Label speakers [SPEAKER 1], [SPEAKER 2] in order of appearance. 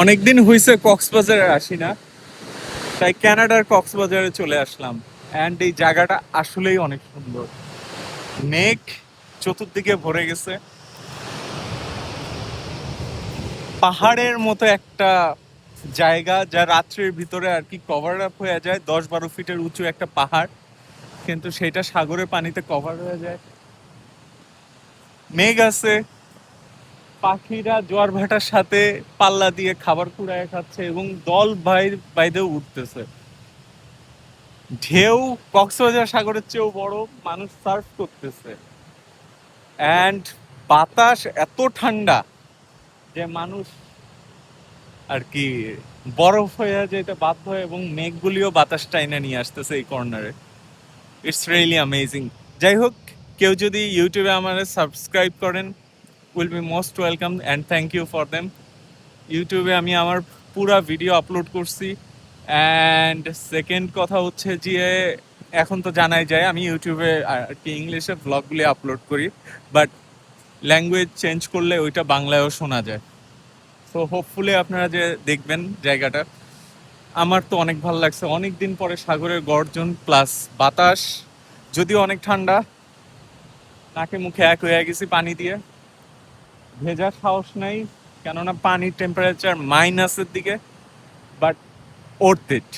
[SPEAKER 1] অনেকদিন হয়েছে কক্সবাজারে আসি না, তাই কানাডার কক্সবাজারে চলে আসলাম। অ্যান্ড এই জায়গাটা আসলেই অনেক সুন্দর। মেঘ চতুর্দিকে ভরে গেছে, পাহাড়ের মতো একটা জায়গা যা রাত্রির ভিতরে আর কি কভার আপ হয়ে যায়। 10-12 ফিটের উঁচু একটা পাহাড়, কিন্তু সেটা সাগরের পানিতে কভার হয়ে যায়। মেঘ আছে, পাখিরা জোয়ার ভাটার সাথে পাল্লা দিয়ে খাবার কুড়ায় খাচ্ছে এবং দল বাইরেও উঠতেছে। ঢেউ কক্সবাজার সাগরের চেয়েও বড়, মানুষ সার্ফ করতেছে। অ্যান্ড বাতাস এত ঠান্ডা যে মানুষ আর কি বরফ হয়ে যেতে বাধ্য হয়, এবং মেঘগুলিও বাতাস টাইনা নিয়ে আসতেছে এই কর্নারে। It's really amazing. যাই হোক, কেউ যদি ইউটিউবে আমার সাবস্ক্রাইব করেন, will be most welcome and thank you for them. ইউটিউবে আমি আমার পুরা ভিডিও আপলোড করছি। অ্যান্ড সেকেন্ড কথা হচ্ছে যে এখন তো জানাই যায় আমি ইউটিউবে আর কি ইংলিশে ব্লগগুলি আপলোড করি, বাট ল্যাঙ্গুয়েজ চেঞ্জ করলে ওইটা বাংলায়ও শোনা যায়। সো হোপফুলি আপনারা যে দেখবেন জায়গাটা, আমার তো অনেক ভালো লাগছে। অনেক দিন পরে সাগরের গর্জন প্লাস বাতাস, যদিও অনেক ঠান্ডা, নাকে মুখে এক হয়ে গেছি পানি দিয়ে। ভেজার সাহস নাই, কেননা পানির টেম্পারেচার মাইনাসের দিকে, বাট ওর্থ ইট।